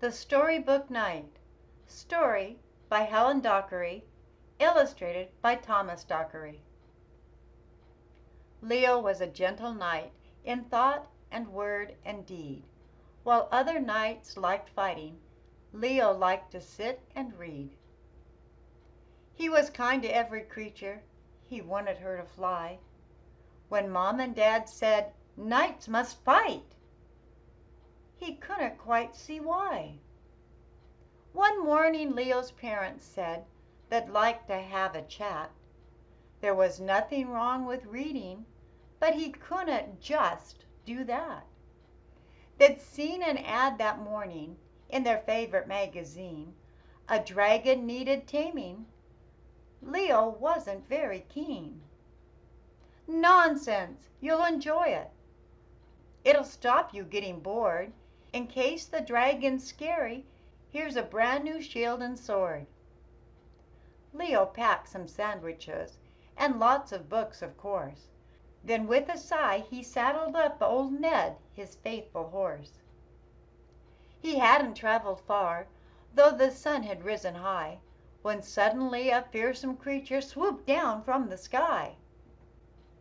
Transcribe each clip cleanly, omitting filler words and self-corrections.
The Storybook Night. Story by Helen Docherty, illustrated by Docherty. Leo was a gentle knight in thought and word and deed. While other knights liked fighting, Leo liked to sit and read. He was kind to every creature, he wanted her to fly. When Mom and Dad said, "Knights must fight," he couldn't quite see why. One morning Leo's parents said they'd like to have a chat. There was nothing wrong with reading, but he couldn't just do that. They'd seen an ad that morning in their favorite magazine. A dragon needed taming. Leo wasn't very keen. "Nonsense! You'll enjoy it. It'll stop you getting bored. In case the dragon's scary, here's a brand new shield and sword." Leo packed some sandwiches and lots of books, of course. Then with a sigh he saddled up old Ned, his faithful horse. He hadn't traveled far, though the sun had risen high, when suddenly a fearsome creature swooped down from the sky.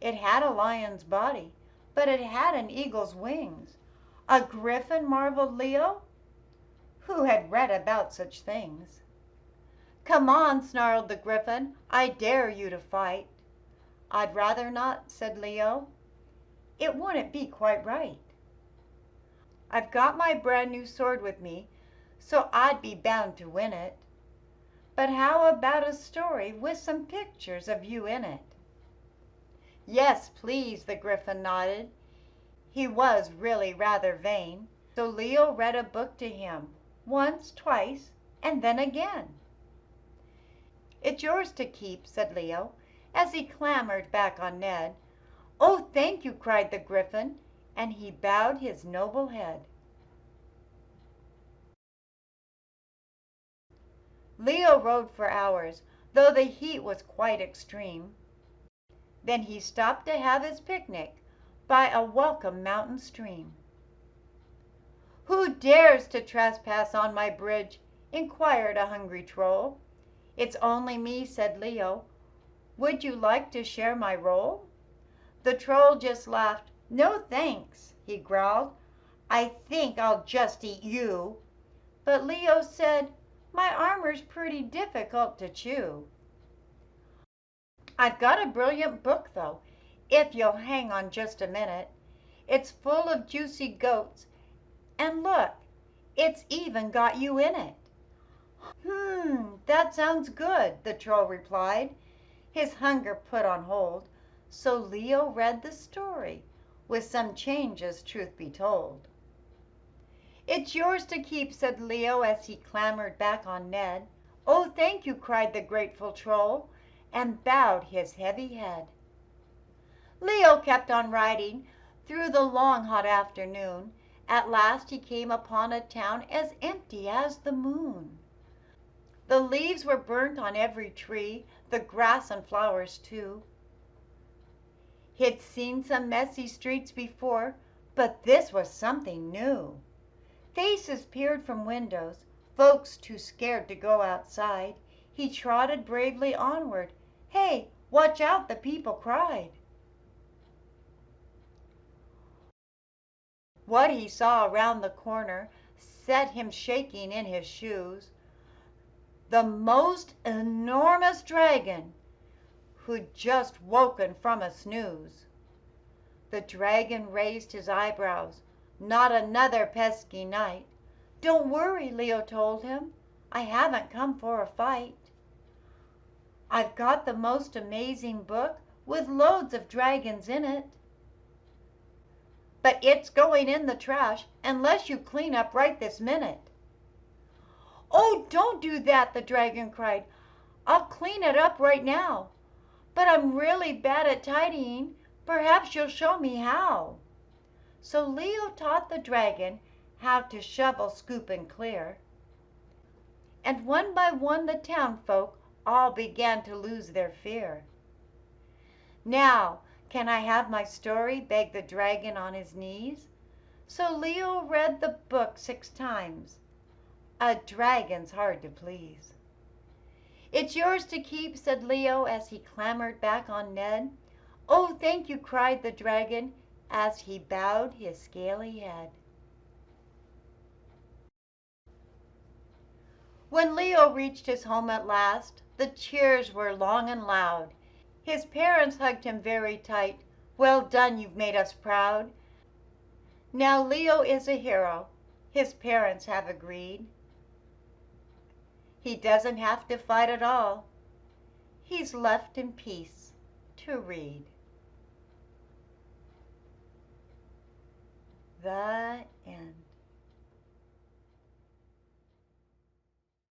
It had a lion's body, but it had an eagle's wings. A griffin, marveled Leo, who had read about such things. "Come on," snarled the griffin, "I dare you to fight." "I'd rather not," said Leo. "It wouldn't be quite right. I've got my brand new sword with me, so I'd be bound to win it. But how about a story with some pictures of you in it?" "Yes, please," the griffin nodded. He was really rather vain, so Leo read a book to him, once, twice, and then again. "It's yours to keep," said Leo, as he clambered back on Ned. "Oh, thank you," cried the griffin, and he bowed his noble head. Leo rode for hours, though the heat was quite extreme. Then he stopped to have his picnic by a welcome mountain stream. "Who dares to trespass on my bridge?" inquired a hungry troll. "It's only me," said Leo. "Would you like to share my roll?" The troll just laughed. "No thanks," he growled. "I think I'll just eat you." But Leo said, "My armor's pretty difficult to chew." "I've got a brilliant book, though, if you'll hang on just a minute. It's full of juicy goats, and look, it's even got you in it." That sounds good," the troll replied, his hunger put on hold. So Leo read the story, with some changes, truth be told. "It's yours to keep," said Leo as he clambered back on Ned. "Oh, thank you," cried the grateful troll, and bowed his heavy head. Leo kept on riding through the long hot afternoon. At last he came upon a town as empty as the moon. The leaves were burnt on every tree, the grass and flowers too. He'd seen some messy streets before, but this was something new. Faces peered from windows, folks too scared to go outside. He trotted bravely onward. "Hey, watch out!" the people cried. What he saw around the corner set him shaking in his shoes. The most enormous dragon, who'd just woken from a snooze. The dragon raised his eyebrows. "Not another pesky knight." "Don't worry," Leo told him. "I haven't come for a fight. I've got the most amazing book with loads of dragons in it. But it's going in the trash unless you clean up right this minute." "Oh, don't do that," the dragon cried. "I'll clean it up right now. But I'm really bad at tidying. Perhaps you'll show me how." So Leo taught the dragon how to shovel, scoop, and clear. And one by one the townfolk all began to lose their fear. "Now, can I have my story?" begged the dragon on his knees. So Leo read the book 6 times. A dragon's hard to please. "It's yours to keep," said Leo as he clambered back on Ned. "Oh, thank you," cried the dragon as he bowed his scaly head. When Leo reached his home at last, the cheers were long and loud. His parents hugged him very tight. "Well done, you've made us proud." Now Leo is a hero, his parents have agreed. He doesn't have to fight at all. He's left in peace to read. The end.